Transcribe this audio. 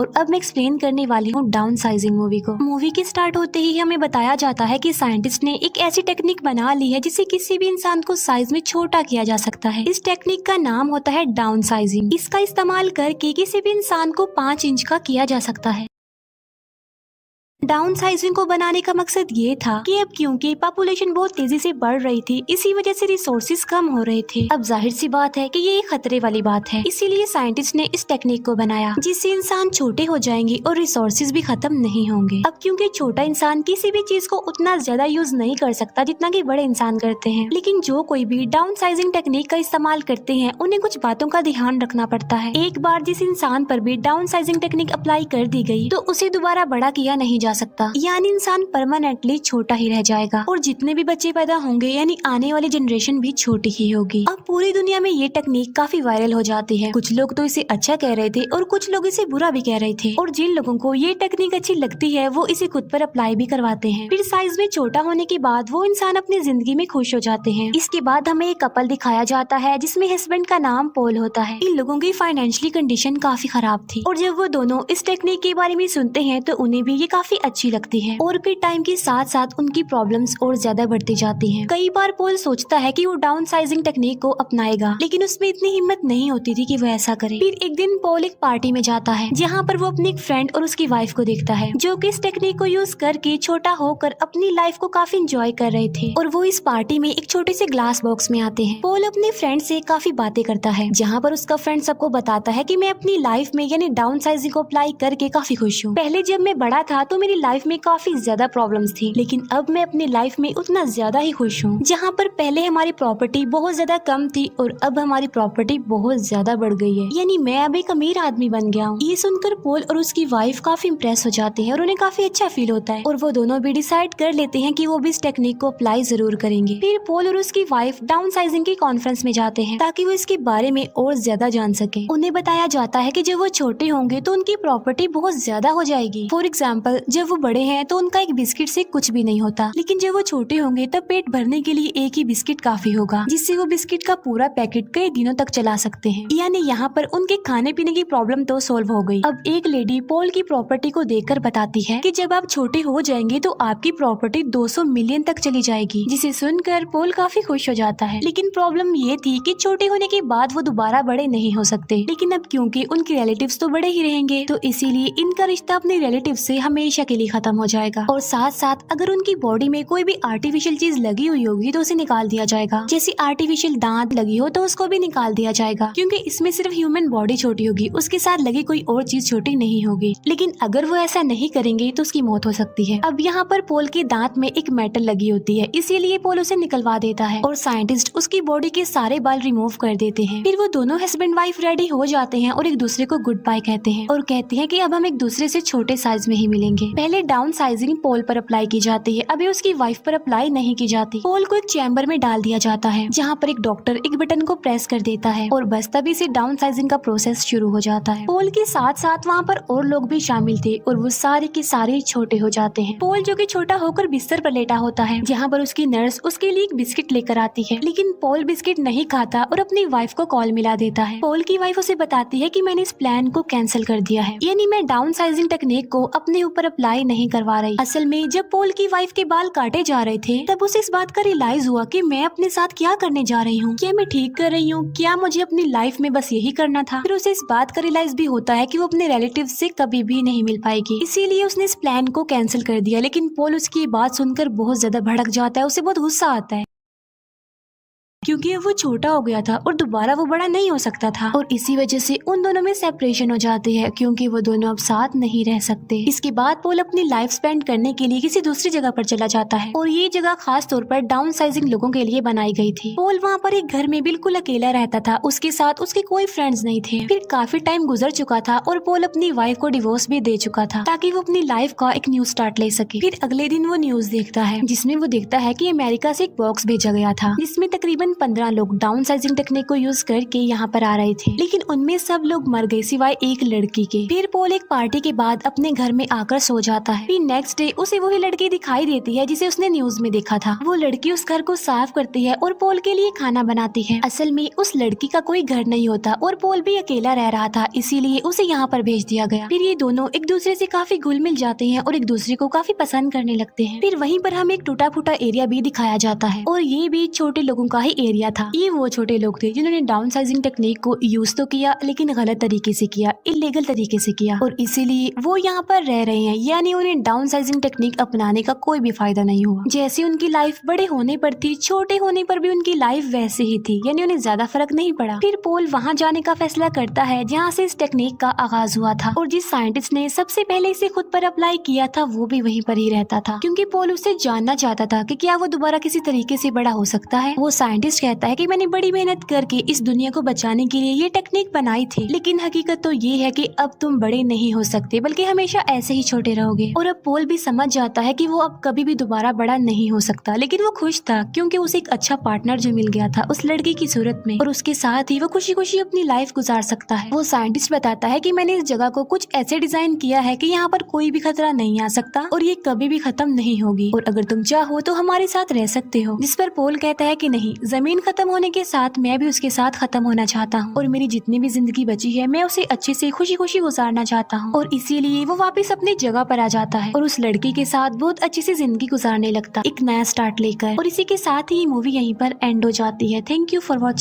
और अब मैं एक्सप्लेन करने वाली हूँ डाउन साइजिंग मूवी को। मूवी के स्टार्ट होते ही हमें बताया जाता है कि साइंटिस्ट ने एक ऐसी टेक्निक बना ली है जिससे किसी भी इंसान को साइज में छोटा किया जा सकता है। इस टेक्निक का नाम होता है डाउन साइजिंग। इसका इस्तेमाल करके किसी भी इंसान को 5 इंच का किया जा सकता है। डाउन साइजिंग को बनाने का मकसद ये था कि अब क्योंकि पॉपुलेशन बहुत तेजी से बढ़ रही थी, इसी वजह से रिसोर्सेज कम हो रहे थे। अब जाहिर सी बात है कि ये एक खतरे वाली बात है, इसीलिए साइंटिस्ट ने इस टेक्निक को बनाया जिससे इंसान छोटे हो जाएंगे और रिसोर्सेज भी खत्म नहीं होंगे। अब क्योंकि छोटा इंसान किसी भी चीज को उतना ज्यादा यूज नहीं कर सकता जितना कि बड़े इंसान करते हैं, लेकिन जो कोई भी डाउन साइजिंग टेक्निक का इस्तेमाल करते हैं उन्हें कुछ बातों का ध्यान रखना पड़ता है। एक बार जिस इंसान पर भी डाउन साइजिंग टेक्निक अप्लाई कर दी गई तो उसे दोबारा बड़ा किया नहीं जा सकता, यानी इंसान परमानेंटली छोटा ही रह जाएगा और जितने भी बच्चे पैदा होंगे यानी आने वाली जनरेशन भी छोटी ही होगी। अब पूरी दुनिया में ये टेक्निक काफी वायरल हो जाती है। कुछ लोग तो इसे अच्छा कह रहे थे और कुछ लोग इसे बुरा भी कह रहे थे, और जिन लोगों को ये टेक्निक अच्छी लगती है वो इसे खुद पर अप्लाई भी करवाते हैं। फिर साइज में छोटा होने के बाद वो इंसान अपनी जिंदगी में खुश हो जाते हैं। इसके बाद हमें एक कपल दिखाया जाता है जिसमें हस्बैंड का नाम पॉल होता है। इन लोगों की फाइनेंशियली कंडीशन काफी खराब थी और जब वो दोनों इस टेक्निक के बारे में सुनते हैं तो उन्हें भी ये काफी अच्छी लगती है, और फिर टाइम के साथ साथ उनकी प्रॉब्लम्स और ज्यादा बढ़ती जाती हैं। कई बार पॉल सोचता है कि वो डाउन साइजिंग टेक्निक को अपनाएगा, लेकिन उसमें इतनी हिम्मत नहीं होती थी कि वो ऐसा करे। फिर एक दिन पॉल एक पार्टी में जाता है जहाँ पर वो अपनी एक फ्रेंड और उसकी वाइफ को देखता है जो कि इस टेक्निक को यूज करके छोटा होकर अपनी लाइफ को काफी एंजॉय कर रहे थे, और वो इस पार्टी में एक छोटे से ग्लास बॉक्स में आते हैं। पॉल अपने फ्रेंड से काफी बातें करता है जहाँ पर उसका फ्रेंड सबको बताता है कि मैं अपनी लाइफ में यानी डाउन साइजिंग को अप्लाई करके काफी खुश हूँ। पहले जब मैं बड़ा था तो मेरी लाइफ में काफी ज्यादा प्रॉब्लम्स थी, लेकिन अब मैं अपनी लाइफ में उतना ज्यादा ही खुश हूँ। जहाँ पर पहले हमारी प्रॉपर्टी बहुत ज्यादा कम थी और अब हमारी प्रॉपर्टी बहुत ज्यादा बढ़ गई है, यानी मैं अब एक अमीर आदमी बन गया हूँ। ये सुनकर पॉल और उसकी वाइफ काफी इम्प्रेस हो जाते हैं और उन्हें काफी अच्छा फील होता है, और वो दोनों भी डिसाइड कर लेते हैं कि वो भी इस टेक्निक को अप्लाई जरूर करेंगे। फिर पॉल और उसकी वाइफ डाउन साइजिंग की कॉन्फ्रेंस में जाते हैं ताकि वो इसके बारे में और ज्यादा जान सके। उन्हें बताया जाता है कि जब वो छोटे होंगे तो उनकी प्रॉपर्टी बहुत ज्यादा हो जाएगी। फॉर एग्जाम्पल, जब वो बड़े हैं तो उनका एक बिस्किट से कुछ भी नहीं होता, लेकिन जब वो छोटे होंगे तब पेट भरने के लिए एक ही बिस्किट काफी होगा, जिससे वो बिस्किट का पूरा पैकेट कई दिनों तक चला सकते हैं। यानी यहाँ पर उनके खाने पीने की प्रॉब्लम तो सॉल्व हो गई। अब एक लेडी पॉल की प्रॉपर्टी को देखकर बताती है कि जब आप छोटे हो जाएंगे तो आपकी प्रॉपर्टी 200 मिलियन तक चली जाएगी, जिसे सुनकर पॉल काफी खुश हो जाता है। लेकिन प्रॉब्लम ये थी कि छोटे होने के बाद वो दोबारा बड़े नहीं हो सकते, लेकिन अब क्योंकि उनके रिलेटिव्स तो बड़े ही रहेंगे तो इसीलिए इनका रिश्ता अपने रिलेटिव से हमेशा के लिए खत्म हो जाएगा। और साथ साथ अगर उनकी बॉडी में कोई भी आर्टिफिशियल चीज लगी हुई होगी तो उसे निकाल दिया जाएगा। जैसे आर्टिफिशियल दांत लगी हो तो उसको भी निकाल दिया जाएगा, क्योंकि इसमें सिर्फ ह्यूमन बॉडी छोटी होगी, उसके साथ लगी कोई और चीज छोटी नहीं होगी। लेकिन अगर वो ऐसा नहीं करेंगे तो उसकी मौत हो सकती है। अब यहाँ पर पॉल के दांत में एक मेटल लगी होती है, इसीलिए पॉल उसे निकलवा देता है और साइंटिस्ट उसकी बॉडी के सारे बाल रिमूव कर देते हैं। फिर वो दोनों हस्बैंड वाइफ रेडी हो जाते हैं और एक दूसरे को गुड बाय कहते हैं और कहते हैं कि अब हम एक दूसरे से छोटे साइज में ही मिलेंगे। पहले डाउन साइजिंग पॉल पर अप्लाई की जाती है, अभी उसकी वाइफ पर अप्लाई नहीं की जाती। पॉल को एक चैम्बर में डाल दिया जाता है जहाँ पर एक डॉक्टर एक बटन को प्रेस कर देता है और बस तभी से डाउन साइजिंग का प्रोसेस शुरू हो जाता है। पॉल के साथ साथ वहाँ पर और लोग भी शामिल थे और वो सारे के सारे छोटे हो जाते हैं। पॉल जो कि छोटा होकर बिस्तर पर लेटा होता है, जहाँ पर उसकी नर्स उसके लिए एक बिस्किट लेकर आती है, लेकिन पॉल बिस्किट नहीं खाता और अपनी वाइफ को कॉल मिला देता है। पॉल की वाइफ उसे बताती है कि मैंने इस प्लान को कैंसिल कर दिया है, यानी मैं डाउन साइजिंग टेक्निक को अपने ऊपर अप्लाई नहीं करवा रही। असल में जब पॉल की वाइफ के बाल काटे जा रहे थे तब उसे इस बात का रियलाइज हुआ कि मैं अपने साथ क्या करने जा रही हूँ, क्या मैं ठीक कर रही हूँ, क्या मुझे अपनी लाइफ में बस यही करना था। फिर उसे इस बात का रियलाइज भी होता है कि वो अपने रिलेटिव से कभी भी नहीं मिल पाएगी, इसीलिए उसने इस प्लान को कैंसिल कर दिया। लेकिन पॉल उसकी बात सुनकर बहुत ज्यादा भड़क जाता है, उसे बहुत गुस्सा आता है क्योंकि वो छोटा हो गया था और दोबारा वो बड़ा नहीं हो सकता था, और इसी वजह से उन दोनों में सेपरेशन हो जाती है क्योंकि वो दोनों अब साथ नहीं रह सकते। इसके बाद पॉल अपनी लाइफ स्पेंड करने के लिए किसी दूसरी जगह पर चला जाता है और ये जगह खास तौर पर डाउन साइजिंग लोगों के लिए बनाई गई थी। पॉल वहाँ पर एक घर में बिल्कुल अकेला रहता था, उसके साथ उसके कोई फ्रेंड्स नहीं थे। फिर काफी टाइम गुजर चुका था और पॉल अपनी वाइफ को डिवोर्स भी दे चुका था ताकि वो अपनी लाइफ का एक न्यू स्टार्ट ले सके। फिर अगले दिन वो न्यूज देखता है जिसमें वो देखता है कि अमेरिका से एक बॉक्स भेजा गया था जिसमें तकरीबन 15 लोग डाउन साइजिंग टेक्निक को यूज करके यहाँ पर आ रहे थे, लेकिन उनमें सब लोग मर गए सिवाय एक लड़की के। फिर पोल एक पार्टी के बाद अपने घर में आकर सो जाता है। फिर नेक्स्ट डे उसे वही लड़की दिखाई देती है जिसे उसने न्यूज में देखा था। वो लड़की उस घर को साफ करती है और पोल के लिए खाना बनाती है। असल में उस लड़की का कोई घर नहीं होता और पोल भी अकेला रह रहा था, इसीलिए उसे यहाँ पर भेज दिया गया। फिर ये दोनों एक दूसरे से काफी घुल मिल जाते हैं और एक दूसरे को काफी पसंद करने लगते हैं। फिर वहीं पर हमें एक टूटा फूटा एरिया भी दिखाया जाता है और ये भी छोटे लोगों का ही एरिया था। ये वो छोटे लोग थे जिन्होंने डाउन साइजिंग टेक्निक को यूज तो किया, लेकिन गलत तरीके से किया, इलीगल तरीके से किया, और इसीलिए वो यहाँ पर रह रहे हैं। यानी उन्हें डाउन साइजिंग टेक्निक अपनाने का कोई भी फायदा नहीं हुआ। जैसे उनकी लाइफ बड़े होने पर थी, छोटे होने पर भी उनकी लाइफ वैसे ही थी, यानी उन्हें ज्यादा फर्क नहीं पड़ा। फिर पोल वहाँ जाने का फैसला करता है जहाँ से इस टेक्निक का आगाज हुआ था, और जिस साइंटिस्ट ने सबसे पहले इसे खुद पर अप्लाई किया था वो भी वहीं पर ही रहता था, क्योंकि पोल उससे जानना चाहता था कि क्या वो दोबारा किसी तरीके से बड़ा हो सकता है। वो साइंटिस्ट कहता है कि मैंने बड़ी मेहनत करके इस दुनिया को बचाने के लिए ये टेक्निक बनाई थी, लेकिन हकीकत तो ये है कि अब तुम बड़े नहीं हो सकते, बल्कि हमेशा ऐसे ही छोटे रहोगे। और अब पोल भी समझ जाता है कि वो अब कभी भी दोबारा बड़ा नहीं हो सकता, लेकिन वो खुश था क्योंकि उसे एक अच्छा पार्टनर जो मिल गया था उस लड़की की सूरत में, और उसके साथ ही वो खुशी खुशी अपनी लाइफ गुजार सकता है। वो साइंटिस्ट बताता है कि मैंने इस जगह को कुछ ऐसे डिजाइन किया है कि यहाँ पर कोई भी खतरा नहीं आ सकता और ये कभी भी खत्म नहीं होगी, और अगर तुम चाहो तो हमारे साथ रह सकते हो। जिस पर पोल कहता है कि नहीं, जमीन खत्म होने के साथ मैं भी उसके साथ खत्म होना चाहता हूँ, और मेरी जितनी भी जिंदगी बची है मैं उसे अच्छे से खुशी खुशी गुजारना चाहता हूँ। और इसीलिए वो वापस अपनी जगह पर आ जाता है और उस लड़की के साथ बहुत अच्छी सी जिंदगी गुजारने लगता, एक नया स्टार्ट लेकर। और इसी के साथ ही मूवी यहीं पर एंड हो जाती है। Thank you for watching.